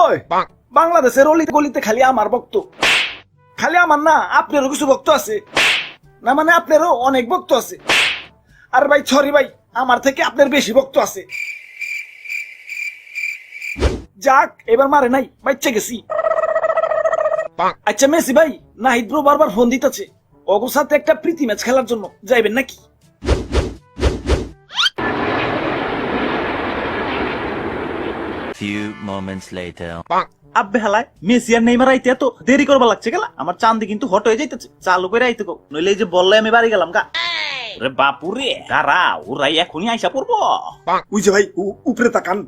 ওই বাংলাদেশের অলিতে গলিতে খালি আমার ভক্ত, খালি আমার না, আপনারও কিছু ভক্ত আছে না, মানে আপনারও অনেক ভক্ত আছে। আর ভাই সরি ভাই, আমার থেকে আপনার বেশি ভক্ত আছে। যাক, এবার মারে নাই, বাচ্চা গেছি। আচ্ছা মেসি ভাই, নাহিদ ব্রো বারবার ফোন দিতেছে, ওগোর সাথে একটা প্রীতি ম্যাচ খেলার জন্য যাইবেন নাকি? Few moments later. আব্বে হালায় মেসি আর নেইমার আইতে এত দেরি করবা লাগছে গেলা, আমার চান্দি কিন্তু হট হয়ে যাইতেছে, চালু করে আইতে কো, নইলে এই যে বললে আমি বাড়ি গেলাম গা। রে বাপুরে দাঁড়া, ওরাই এখনই আইসা পড়বো। ওই যে ভাই, উপরে তাকান।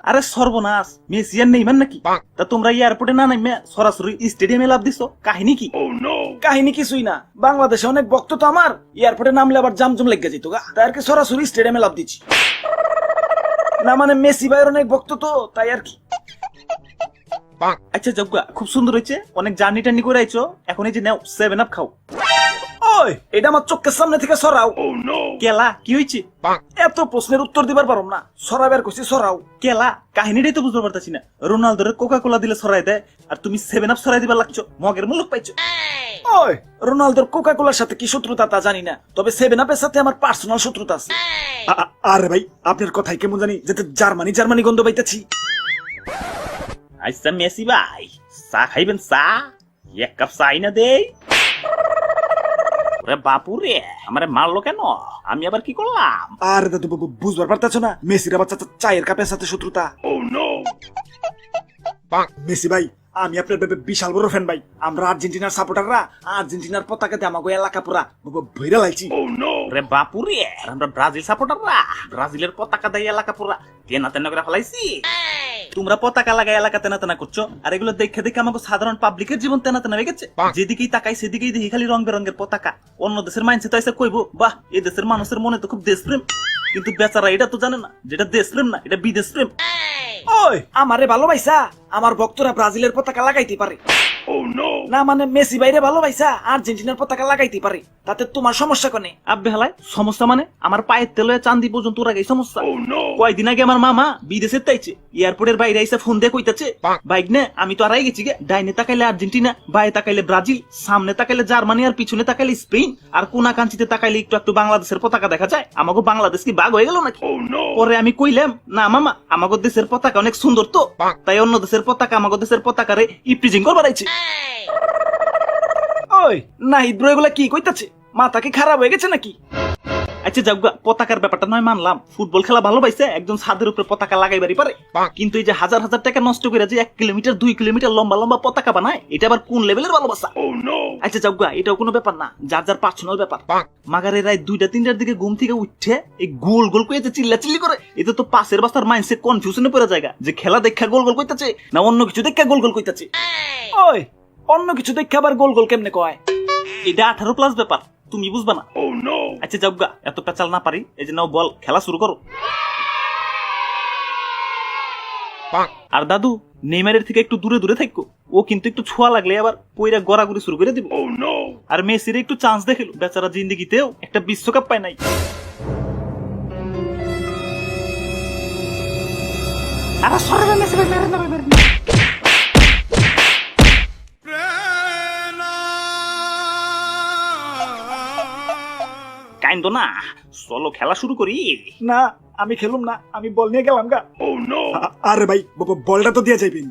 আরে সর্বনাশ, মেসি আর নেইমার নাকি? তা তোমরা এয়ারপোর্টে না নামে সরাসরি স্টেডিয়ামে লাভ দিছো, কাহিনী কি? কাহিনী কিছুই না, বাংলাদেশে অনেক ভক্ত তো আমার, এয়ারপোর্টে নামলে আবার জামজুম লেগে যেত গা, তাই আর কি সরাসরি স্টেডিয়ামে লাভ দিচ্ছি। না মানে মেসি ভাইয়ের অনেক ভক্ত তো, তাই আর কি। আচ্ছা জগ্গা, খুব সুন্দর হয়েছে, অনেক জার্নি টার্নি করে আইছো, এখন এই যে নাও 7 আপ খাও। ওই এটা আমার চোখের সামনে থেকে সরাও। কেলা কি হয়েছে? এত প্রশ্নের উত্তর দিবার পারম না, সরাবার কইছি সরাও। কেলা কাহিনীটাই তো বুঝতে পারতাছি না, রোনালদোরে কোকা কোলা দিলে সরাই দেয়, আর তুমি 7 আপ সরাই দিবার লাগছো, মগের মুলুক পাইছো। ওই রোনালদোর কোকা কোলার সাথে কি শত্রুতা তা জানি না, তবে 7 আপের সাথে আমার পার্সোনাল শত্রুতা আছে। আরে ভাই, আপনার কথাই কেমন জানি যেতে জার্মানি জার্মানি গন্ধ পাইতেছি। আচ্ছা মেসি ভাই, চা খাইবেন? চা এক কাপ চা না দেই। রে বাপুরে, আমারে মারলো কেন? আমি আবার কি করলাম? আরে দাদু বুঝবার পারতেছো না, মেসির আবার চায়ের কাপের সাথে শত্রুতা। মেসি ভাই, আমি আপনার বিশাল বড় ফ্যান ভাই, আমরা আর্জেন্টিনার সাপোর্টাররা আর্জেন্টিনার পতাকাতে আমাকে এলাকা পুরা ভইরা লাইছি। রে বাপুরে, আমরা ব্রাজিল সাপোর্টাররা ব্রাজিলের পতাকা দেয় এলাকা পুরা তেনা তেনা করে ফেলাইছি। তোমরা পতাকা লাগাই এলাকা তেনা তেনা করছো, আর এগুলো দেখে দেখে আমাকে সাধারণ পাবলিকের জীবন তেনা তেনা হয়ে গেছে। যেদিকেই তাকাই সেদিকেই দেখি খালি রং বেরঙের পতাকা। অন্য দেশের মাইন্ডসে তো এসে কইবো, বাহ এই দেশের মানুষের মনে তো খুব দেশপ্রেম, কিন্তু বেচারা এটা তো জানে না যেটা দেশপ্রেম না, এটা বিদেশ প্রেম। ওই আমারে ভালোবাসা আমার ভক্তরা ব্রাজিলের পতাকা লাগাইতে পারে না, মানে মেসি বাইরে ভালোবাসা আর্জেন্টিনার পতাকা লাগাইতে পারে, তাতে তোমার সমস্যা কোনে? আব্বে হালায় সমস্যা মানে আমার পায়ের তেলে চান্দি পর্যন্ত রাখাই সমস্যা। কয়দিন আগে আমার মামা বিদেশে তাইছে, এয়ারপোর্টের বাইরে আইসা ফোন দিয়ে কইতাছে, বাইক নে আমি তো আড়াই গেছি গে, ডাইনে তাকাইলে আর্জেন্টিনা, বায়ে তাকাইলে ব্রাজিল, সামনে তাকাইলে জার্মানি, আর পিছনে তাকাইলে স্পেন, আর কোনা কাঞ্চিতে তাকাইলে একটু একটু বাংলাদেশের পতাকা দেখা যায়। আমাকে বাংলাদেশ কি বাঘ হয়ে গেল নাকি? পরে আমি কইলাম, না মামা আমাকে দেশের পতাকা অনেক সুন্দর তো, তাই অন্য দেশের পতাকা আমাকে দেশের পতাকারে ইপ্রিজিং করবার আইছে। ওই নাহিদ ব্রো এগুলা কি কইতাছে? মাথা কি খারাপ হয়ে গেছে নাকি? আচ্ছা যাওগা, পতাকার ব্যাপারটা নয় মানলাম, ফুটবল খেলা ভালোবাসে একজন ছাদের উপরে পতাকা লাগাইবারই পারে, কিন্তু এই যে হাজার হাজার টাকা নষ্ট করে যে 1 কিলোমিটার 2 কিলোমিটার লম্বা লম্বা পতাকা বানায়, এটা আবার কোন লেভেলের ভালোবাসা? আচ্ছা যাওগা, এটাও কোনো ব্যাপার না, যার যার পার্সোনাল ব্যাপার। মাগারে রাত 2টা-3টার দিকে ঘুম থেকে উঠে এই গোল গোল কইতে চিল্লা চিল্লি করে, এটা তো পাশের বাস্তার মাইন্ডসেট কনফিউশনে পড়ে জায়গা, যে খেলা দেখা গোল গোল কইতাছে না অন্য কিছু দেখা গোল গোল কইতাছে। ওই অন্য কিছু দেখে আবার গোল গোল কেমনে কয়? এটা 18+ ব্যাপার, তুমি বুঝবা না। আচ্ছা যাওগা, এত পেঁচাল না পারি, এই যে নাও বল, খেলা শুরু করো। আর দাদু নেইমারের থেকে একটু দূরে দূরে থাকো, ও কিন্তু একটু ছোঁয়া লাগলে আবার পয়রা গড়াগড়ি শুরু করে দিব। আর মেসির একটু চান্স দেখিল, বেচারা জিন্দেগিতেও একটা বিশ্বকাপ পায় নাই। আরে সরে না মেসি ভাই, মেরে না ভাই, মেরে না। কাইন্দো না, চলো খেলা শুরু করি। না আমি খেলুম না, আমি বল নিয়ে গেলাম গা। আরে ভাই বলটা তো দিয়ে যাইবেন।